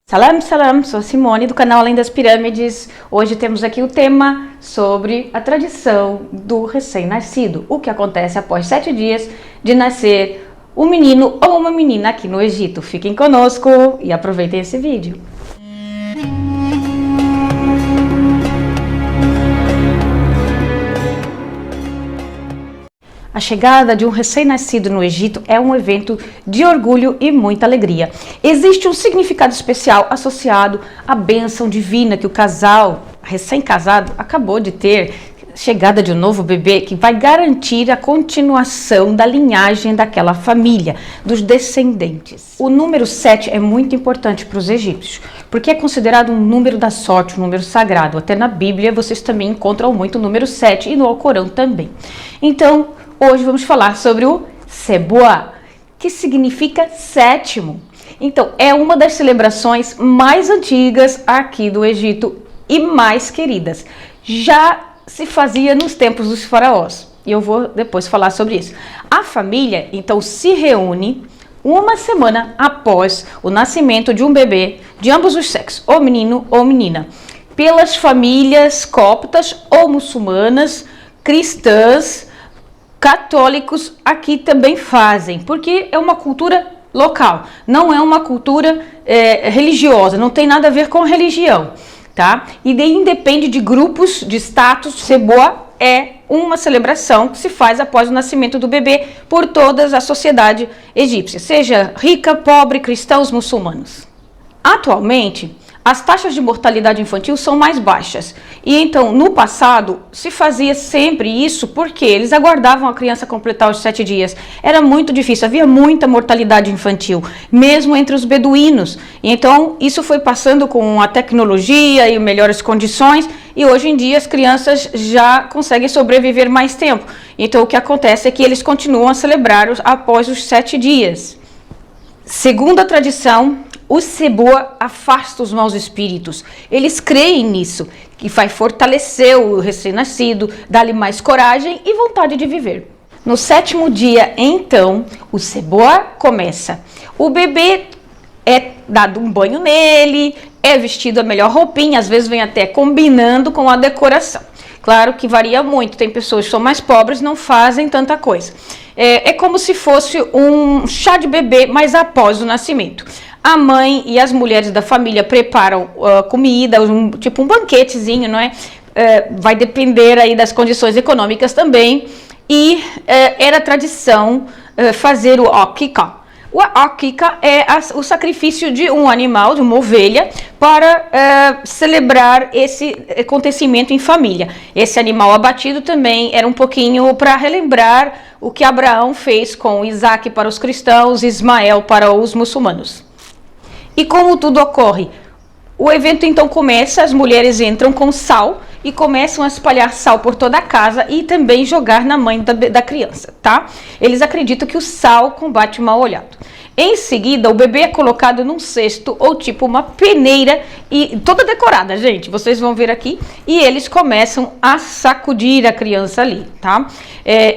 Salam, salam, sou Simone do canal Além das Pirâmides. Hoje temos aqui o tema sobre a tradição do recém-nascido. O que acontece após 7 dias de nascer um menino ou uma menina aqui no Egito. Fiquem conosco e aproveitem esse vídeo. A chegada de um recém-nascido no Egito é um evento de orgulho e muita alegria. Existe um significado especial associado à bênção divina que o casal recém-casado acabou de ter, chegada de um novo bebê que vai garantir a continuação da linhagem daquela família, dos descendentes. O número 7 é muito importante para os egípcios, porque é considerado um número da sorte, um número sagrado. Até na Bíblia vocês também encontram muito o número 7 e no Alcorão também. Então, hoje vamos falar sobre o Sebuá, que significa sétimo. Então, é uma das celebrações mais antigas aqui do Egito e mais queridas. Já se fazia nos tempos dos faraós, e eu vou depois falar sobre isso. A família, então, se reúne uma semana após o nascimento de um bebê de ambos os sexos, ou menino ou menina, pelas famílias coptas ou muçulmanas, cristãs, católicos aqui também fazem, porque é uma cultura local, não é uma cultura religiosa, não tem nada a ver com religião, tá? E daí independe de grupos, de status. Sebuá é uma celebração que se faz após o nascimento do bebê por toda a sociedade egípcia, seja rica, pobre, cristãos, muçulmanos. Atualmente, as taxas de mortalidade infantil são mais baixas. E então, no passado, se fazia sempre isso porque eles aguardavam a criança completar os 7 dias. Era muito difícil, havia muita mortalidade infantil, mesmo entre os beduínos. E então, isso foi passando com a tecnologia e melhores condições, e hoje em dia as crianças já conseguem sobreviver mais tempo. Então, o que acontece é que eles continuam a celebrar após os 7 dias. Segundo a tradição, o Sebuá afasta os maus espíritos. Eles creem nisso, que vai fortalecer o recém-nascido, dar-lhe mais coragem e vontade de viver. No 7º dia, então, o Sebuá começa. O bebê é dado um banho nele, é vestido a melhor roupinha, às vezes vem até combinando com a decoração. Claro que varia muito, tem pessoas que são mais pobres, não fazem tanta coisa. É como se fosse um chá de bebê, mas após o nascimento. A mãe e as mulheres da família preparam comida, tipo um banquetezinho, não é? Vai depender aí das condições econômicas também. E era tradição fazer o aqiqah. O aqiqah é o sacrifício de um animal, de uma ovelha, para celebrar esse acontecimento em família. Esse animal abatido também era um pouquinho para relembrar o que Abraão fez com Isaac para os cristãos, Ismael para os muçulmanos. E como tudo ocorre? O evento então começa, as mulheres entram com sal e começam a espalhar sal por toda a casa e também jogar na mãe da criança, tá? Eles acreditam que o sal combate o mal olhado. Em seguida, o bebê é colocado num cesto ou tipo uma peneira e toda decorada, gente, vocês vão ver aqui, e eles começam a sacudir a criança ali, tá?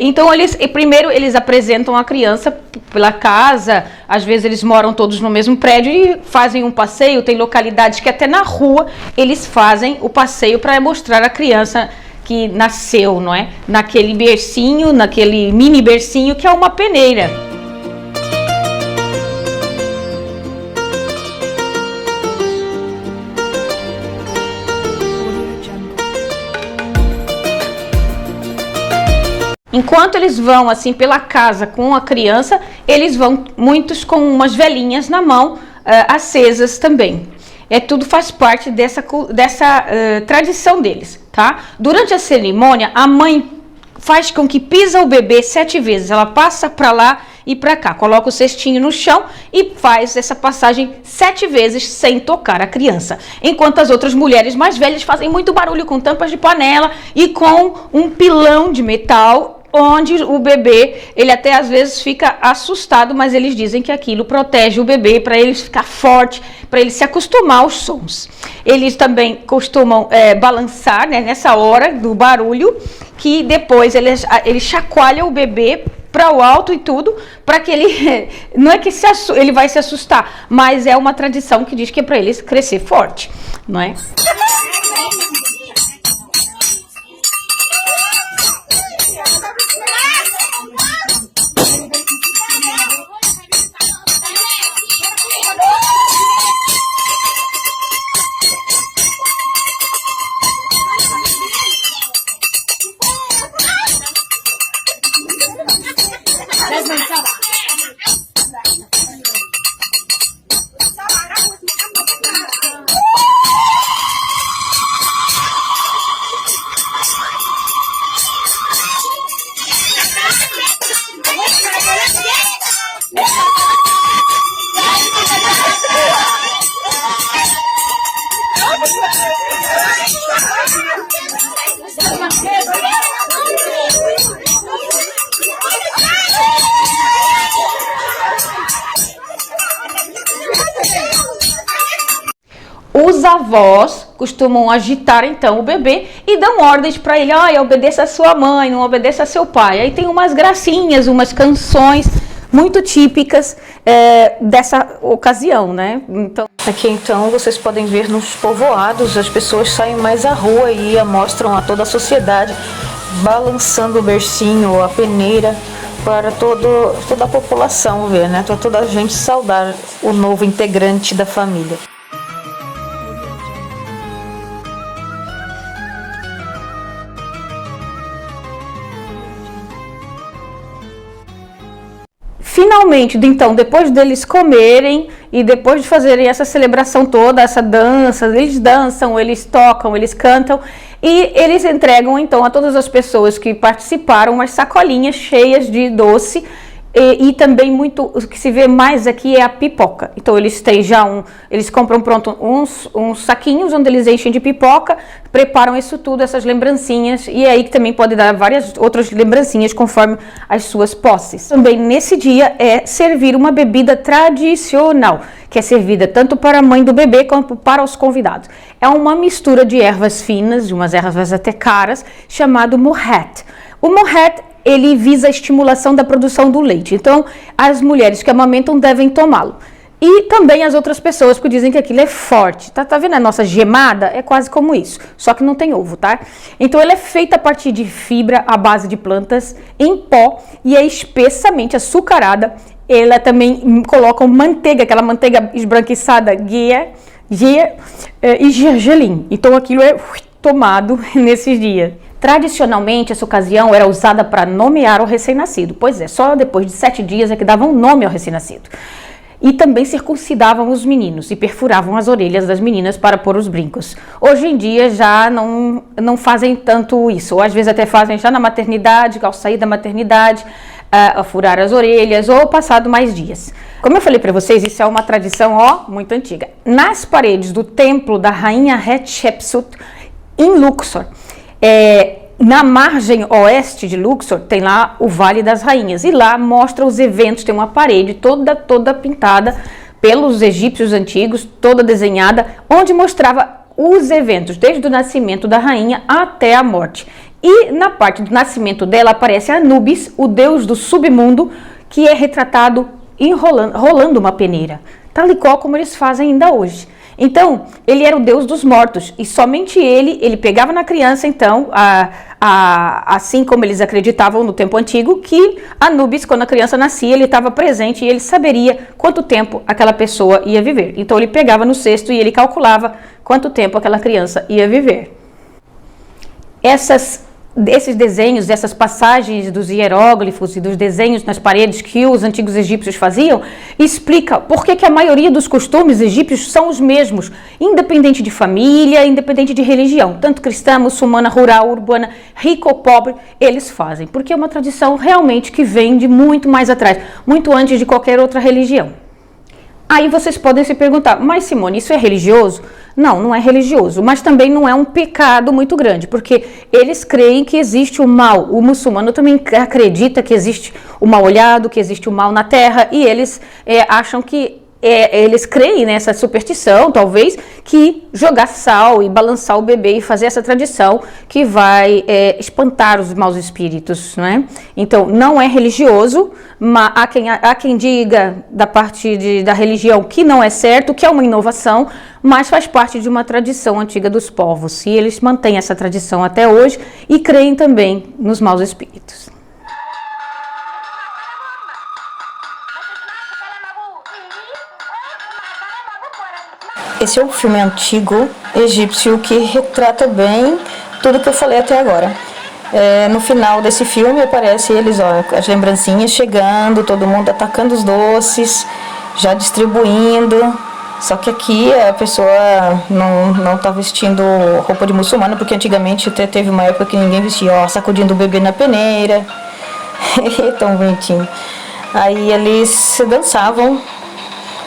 Então, primeiro eles apresentam a criança pela casa, às vezes eles moram todos no mesmo prédio e fazem um passeio, tem localidades que até na rua eles fazem o passeio para mostrar a criança que nasceu, não é? Naquele bercinho, naquele mini bercinho que é uma peneira. Enquanto eles vão assim pela casa com a criança, eles vão muitos com umas velinhas na mão, acesas também. Tudo faz parte dessa tradição deles, tá? Durante a cerimônia, a mãe faz com que pisa o bebê 7 vezes. Ela passa para lá e para cá, coloca o cestinho no chão e faz essa passagem 7 vezes sem tocar a criança. Enquanto as outras mulheres mais velhas fazem muito barulho com tampas de panela e com um pilão de metal, onde o bebê, ele até às vezes fica assustado, mas eles dizem que aquilo protege o bebê para ele ficar forte, para ele se acostumar aos sons. Eles também costumam balançar, né, nessa hora do barulho, que depois eles chacoalham o bebê para o alto e tudo, para que ele, não é que ele vai se assustar, mas é uma tradição que diz que é para ele crescer forte, não é? Os avós costumam agitar então o bebê e dão ordens para ele, obedeça a sua mãe, não obedeça a seu pai. Aí tem umas gracinhas, umas canções muito típicas dessa ocasião, né? Então, aqui então vocês podem ver nos povoados, as pessoas saem mais à rua e mostram a toda a sociedade balançando o bercinho, a peneira, para toda a população ver, né? Para toda a gente saudar o novo integrante da família. Finalmente, então, depois deles comerem e depois de fazerem essa celebração toda, essa dança, eles dançam, eles tocam, eles cantam e eles entregam então a todas as pessoas que participaram umas sacolinhas cheias de doce e também muito, o que se vê mais aqui é a pipoca. Então eles têm já eles compram pronto uns saquinhos onde eles enchem de pipoca, preparam isso tudo, essas lembrancinhas, e é aí que também pode dar várias outras lembrancinhas conforme as suas posses. Também nesse dia é servir uma bebida tradicional, que é servida tanto para a mãe do bebê quanto para os convidados. É uma mistura de ervas finas, de umas ervas até caras, chamado mohet. O mohet ele visa a estimulação da produção do leite. Então, as mulheres que amamentam devem tomá-lo. E também as outras pessoas que dizem que aquilo é forte. Tá vendo a nossa gemada? É quase como isso, só que não tem ovo, tá? Então, ela é feita a partir de fibra à base de plantas em pó e é espessamente açucarada. Ela também colocam manteiga, aquela manteiga esbranquiçada, ghee e gergelim. Então, aquilo é tomado nesses dias. Tradicionalmente, essa ocasião era usada para nomear o recém-nascido. Pois é, só depois de 7 dias é que davam nome ao recém-nascido. E também circuncidavam os meninos e perfuravam as orelhas das meninas para pôr os brincos. Hoje em dia já não fazem tanto isso, ou às vezes até fazem já na maternidade, ao sair da maternidade, a furar as orelhas, ou passado mais dias. Como eu falei para vocês, isso é uma tradição muito antiga. Nas paredes do templo da rainha Hatshepsut, em Luxor, na margem oeste de Luxor, tem lá o Vale das Rainhas, e lá mostra os eventos, tem uma parede toda pintada pelos egípcios antigos, toda desenhada, onde mostrava os eventos, desde o nascimento da rainha até a morte. E na parte do nascimento dela aparece Anubis, o deus do submundo, que é retratado rolando uma peneira, tal e qual como eles fazem ainda hoje. Então, ele era o deus dos mortos, e somente ele pegava na criança, então, assim como eles acreditavam no tempo antigo, que Anubis, quando a criança nascia, ele estava presente e ele saberia quanto tempo aquela pessoa ia viver. Então, ele pegava no cesto e ele calculava quanto tempo aquela criança ia viver. Esses desenhos, essas passagens dos hieróglifos e dos desenhos nas paredes que os antigos egípcios faziam, explica por que a maioria dos costumes egípcios são os mesmos, independente de família, independente de religião, tanto cristã, muçulmana, rural, urbana, rico ou pobre, eles fazem, porque é uma tradição realmente que vem de muito mais atrás, muito antes de qualquer outra religião. Aí vocês podem se perguntar, mas Simone, isso é religioso? Não, não é religioso, mas também não é um pecado muito grande, porque eles creem que existe o mal. O muçulmano também acredita que existe o mal olhado, que existe o mal na terra, e eles acham que, eles creem nessa superstição, talvez, que jogar sal e balançar o bebê e fazer essa tradição que vai espantar os maus espíritos, não é? Então, não é religioso, mas há quem diga da parte da religião que não é certo, que é uma inovação, mas faz parte de uma tradição antiga dos povos. E eles mantêm essa tradição até hoje e creem também nos maus espíritos. Esse é um filme antigo, egípcio, que retrata bem tudo que eu falei até agora. No final desse filme aparece eles, ó, as lembrancinhas chegando, todo mundo atacando os doces, já distribuindo. Só que aqui a pessoa não tá vestindo roupa de muçulmana, porque antigamente até teve uma época que ninguém vestia, ó, sacudindo o bebê na peneira. Tão bonitinho. Aí eles dançavam.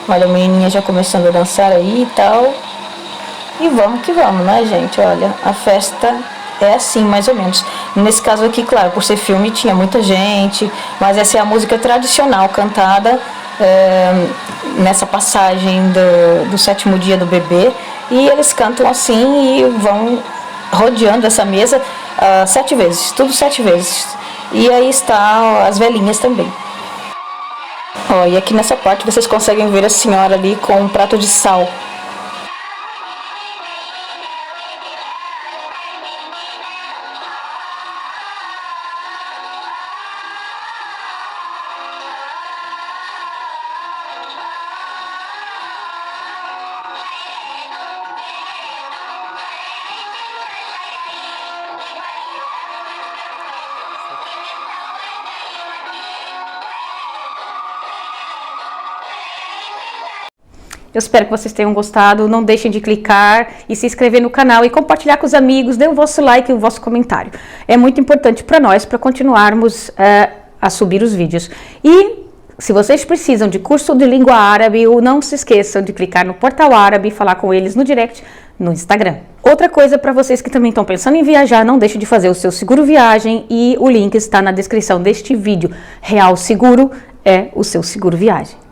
Olha, a menininha já começando a dançar aí e tal. E vamos que vamos, né, gente? Olha, a festa é assim, mais ou menos. Nesse caso aqui, claro, por ser filme, tinha muita gente, mas essa é a música tradicional cantada nessa passagem do 7º dia do bebê. E eles cantam assim e vão rodeando essa mesa 7 vezes, tudo 7 vezes. E aí está as velhinhas também. Ó, e aqui nessa parte vocês conseguem ver a senhora ali com um prato de sal. Eu espero que vocês tenham gostado, não deixem de clicar e se inscrever no canal e compartilhar com os amigos, dê o vosso like e o vosso comentário. É muito importante para nós, para continuarmos a subir os vídeos. E se vocês precisam de curso de língua árabe, não se esqueçam de clicar no Portal Árabe e falar com eles no direct no Instagram. Outra coisa para vocês que também estão pensando em viajar, não deixem de fazer o seu seguro viagem e o link está na descrição deste vídeo. Real Seguro é o seu seguro viagem.